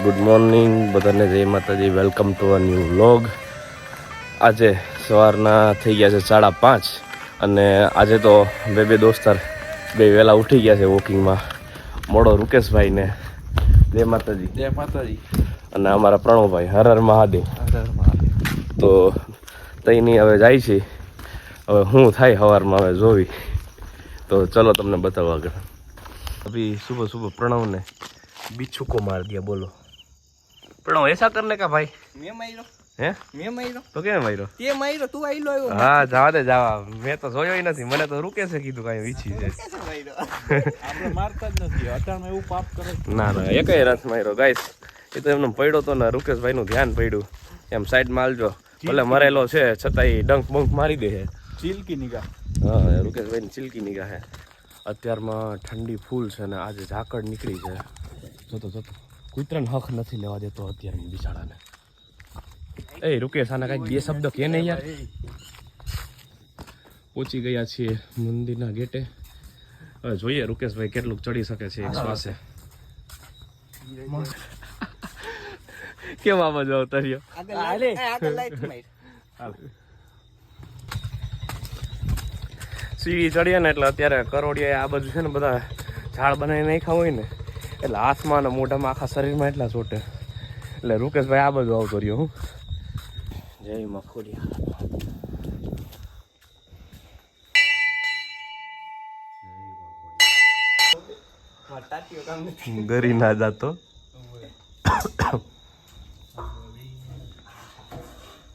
Good morning બધાને, જય માતાજી. Welcome to a new vlog. આજે સવારના થઈ ગયા છે 5:30 અને આજે તો બે દોસ્તાર વહેલા ઉઠી ગયા છે વોકિંગમાં. મોડો રૂકેશભાઈ ને જય માતાજી. જય માતાજી. અને અમારા પ્રણવભાઈ હર હર મહાદેવ. હર હર મહાદેવ. તો તઈની હવે જાય છે. હવે શું થાય સવારમાં હવે જોવી. તો ચલો તમને બતાવવા આગળ. अभी सुबह सुबह प्रणव ने बिच्छू को मार दिया. बोलो प्रणव, ऐसा करने का भाई? मैं मायरो. हैं? मैं मायरो. तो क्या मार्यो? તે માયરો તું આઈલો આવ્યો. હા, જવા દે જવા. મેં તો જોયો નથી. મને તો રૂકે છે કીધું કાંઈ વીછી છે. આપણે મારતા જ નથી. અચાનક એવું પાપ કરે. ના ના, એકેય રસ માર્યો ગાઈસ. એ તો એમને પડ્યો તો ને રૂકેશભાઈનું ધ્યાન પડ્યું. એમ સાઈડમાં આલજો. ભલે મરેલો છે છતાંય ડંક બંક મારી દે છે. ચીલકી નિગાહ. હા, રૂકેશભાઈની ચીલકી નિગાહ છે. અત્યારમાં ઠંડી ફૂલ છે ને આજે ઝાકળ નીકળી છે. જોતો કૂતરાને હક નથી લેવા દેતો અત્યારે બિચારાને. એ રૂકેશ, આના કાંઈક બે શબ્દ કે નહીં યાર. પહોંચી ગયા છીએ મંદિરના ગેટે. હવે જોઈએ રૂકેશભાઈ કેટલું ચડી શકે છે એક શ્વાસે. કેમ આવા જાવ તર્યો? સીડી ચડીએ ને એટલે અત્યારે કરોડિયા આ બાજુ છે ને બધા ઝાડ બનાવી નાખ્યા હોય ને એટલે હાથમાં ને મોઢામાં આખા શરીરમાં એટલા ચોટે. એટલે રૂકેશભાઈ આ બાજુ આવતો રહ્યો. હું જય મખોડિયા. ગરી ના જાતો.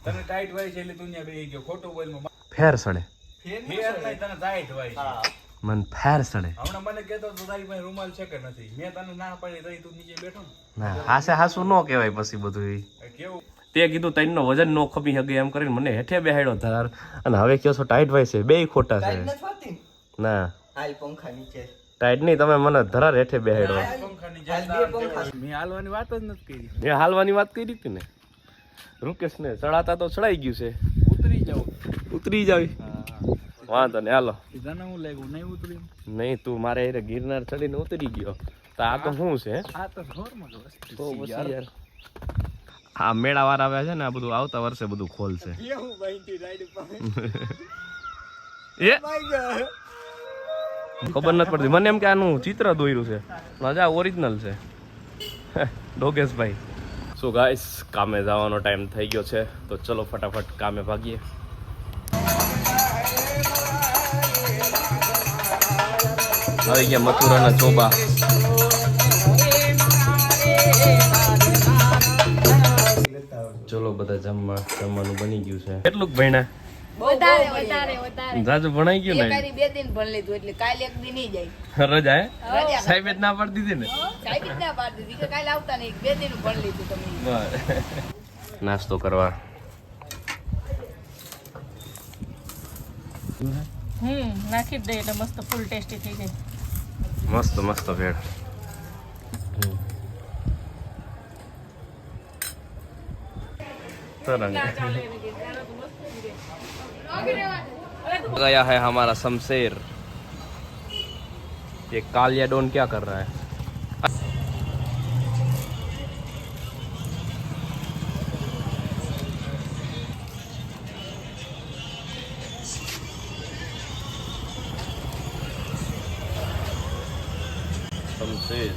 તને ટાઈટ હોય છે એટલે તું ત્યાં બેહી ગયો. ખોટું બોલમાં ફેર સડે. ફેર નહીં, તને ટાઈટ હોય છે. મન ફેર સડે. હમણાં મને કહેતો તો તારી પાસે રૂમાલ છે કે નથી. મેં તને ના પાડી તઈ તું નીચે બેઠો ને. ના, હાસે હાસું ન કહેવાય પછી બધું. કેવું તે કીધું તઈનો વજન નો ખપી શકે એમ કરીને મને હેઠે બેહાડ્યો ધાર. અને હવે કયો છો ટાઈટ હોય છે? બેય ખોટા છે. ના, હાલ પંખા નીચે ટાઈટ નહીં, તમે મને ધરાર હેઠે બેહાડ્યો. પંખાની જગ્યા મેં હાલવાની વાત જ નથી કરી. મેં હાલવાની વાત કરી હતી ને. રૂકેશ ને ચડાતા તો ચડાઈ ગયું છે. ઉતરી જાવ. ઉતરી જાવી. વાંધો ને, હાલો. તને હું લાગ્યું નહીં ઉતરી? નહીં, તું મારે એ ગિરનાર ચડીને ઉતરી ગયો તો આ તો શું છે? આ તો નોર્મલ વસ્તુ તો પછી યાર આ મેળા વાર આવ્યા છે ને, આ બધું આવતા વર્ષે બધું ખોલશે. એ ખબર નથી પડતી મને એમ કે આનું ચિત્ર દોર્યું છે. મજા ઓરિજિનલ છે. ડોગેશભાઈ. સો ગાઈસ, કામે જવાનો ટાઈમ થઈ ગયો છે તો ચલો ફટાફટ કામે ભાગીએ. આવી ગયા મથુરાના ચોબા. ચલો બધા જમવાનું બની ગયું છે. કેટલું ભણ્યા? વધારે જાજુ ભણાઈ ગયું ને? 2 દિન ભણ લીધું એટલે કાલે એક દિન નહીં જાય. રજા હે? સાહેબ જ ના પાડી દીધી ને? સાહેબ જ ના પાડી દીધી કે કાલે આવતા નહીં. 2 દિન ભણ લીધું તમે. નાસ્તો કરવા. નાખી જ દઈએ એટલે મસ્ત ફૂલ ટેસ્ટી થઈ જાય. મસ્ત મસ્ત ભેળ. तरंग गया है हमारा शमशेर. ये कालिया डॉन क्या कर रहा है? शमशेर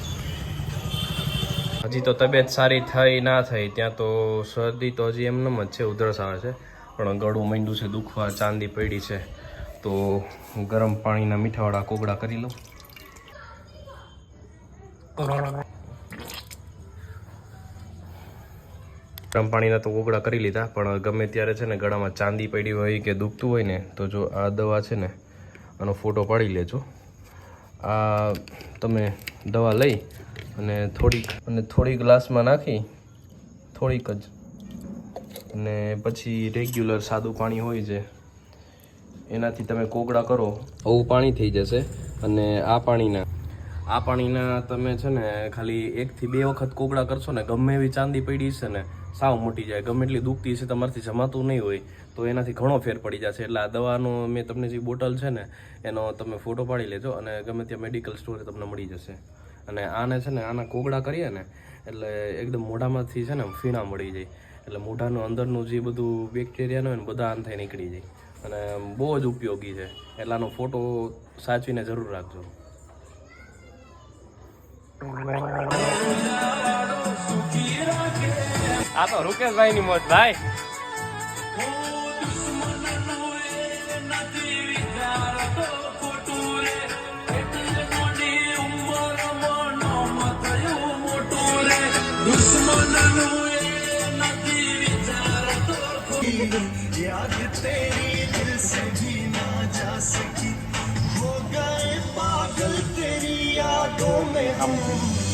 હજી તો તબિયત સારી થઈ ના થઈ ત્યાં તો શરદી તો હજી એમનેમ જ છે. ઉધરસ આવે છે પણ ગળું માંડ્યું છે દુખવા. ચાંદી પડી છે તો ગરમ પાણીના મીઠાવાળા કોગળા કરી લઉં. ગરમ પાણીના તો કોગળા કરી લીધા પણ ગમે ત્યારે છે ને ગળામાં ચાંદી પડી હોય કે દુખતું હોય ને તો જો આ દવા છે ને આનો ફોટો પાડી લેજો. આ તમે દવા લઈ અને થોડી ગ્લાસમાં નાખી થોડીક જ, અને પછી રેગ્યુલર સાદું પાણી હોય છે એનાથી તમે કોગળા કરો આવું પાણી થઈ જશે. અને આ પાણીના તમે છે ને ખાલી 1 થી 2 વખત કોગળા કરશો ને ગમે એવી ચાંદી પડી છે ને સાવ મોટી જાય. ગમે એટલી દુખતી છે તમારાથી જમાતું નહીં હોય તો એનાથી ઘણો ફેર પડી જશે. એટલે આ દવાનો મેં તમને જે બોટલ છે ને એનો તમે ફોટો પાડી લેજો અને ગમે ત્યાં મેડિકલ સ્ટોરે તમને મળી જશે. અને આને છે ને આના કોગળા કરીએ ને એટલે એકદમ મોઢામાંથી છે ને ફીણા મળી જાય, એટલે મોઢાનું અંદરનું જે બધું બેક્ટેરિયાનું હોય ને બધા આનથી નીકળી જાય અને બહુ જ ઉપયોગી છે. એટલે આનો ફોટો સાચવીને જરૂર રાખજો. આ તો રૂકેશભાઈ ની મોજ ભાઈ.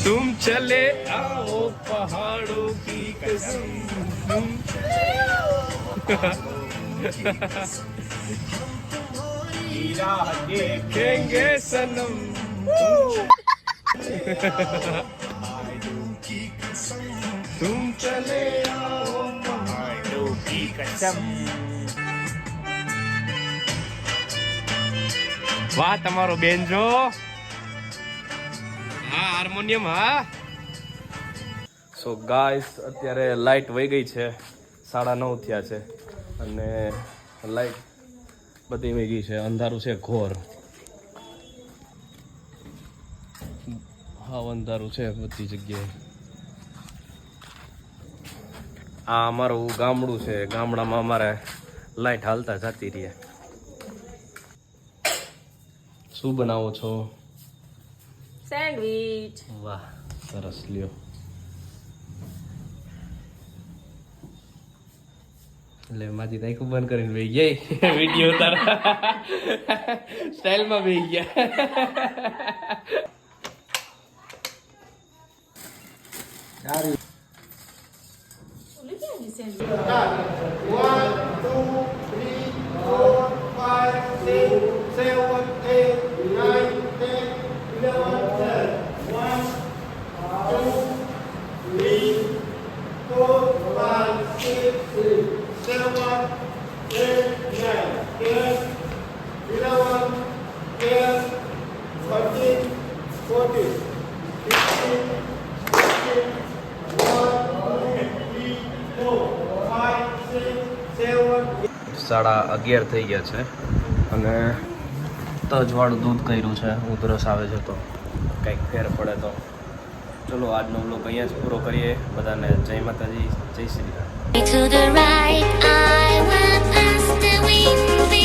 तुम चले आओ पहाड़ों की कसम तुम देखेंगे सनम तुम चले आओ पहाड़ों की कसम. વાહ તમારો બેનજો. હા હાર્મોનિયમ. હા સો ગાઈસ અત્યારે લાઇટ વહી ગઈ છે, 9:30 થયા છે અને લાઇટ બધી વહી ગઈ છે. અંધારું છે ઘોર. હા અંધારું છે બધી જગ્યાએ. આ અમારું ગામડું છે, ગામડામાં અમારે લાઇટ હાલતા જતી રહે. શું બનાવો છો? સેન્ડવિચ. વાહ સરસ. લ્યો એટલે માજી તાઈ બંધ કરીને બેસી ગઈ વિડીયો ઉતાર સ્ટાઇલમાં બેસી ગયા. ઓલી ક્યાં ગઈ સેન્ડવિચ? 11:30 થઈ ગયા છે અને તજવાળું દૂધ કર્યું છે. ઉધરસ આવે છે તો કંઈક ફેર પડે તો ચલો આજનો વ્લોગ અહીંયા જ પૂરો કરીએ. બધાને જય માતાજી, જય Shri Ram. To the right, I went past the windy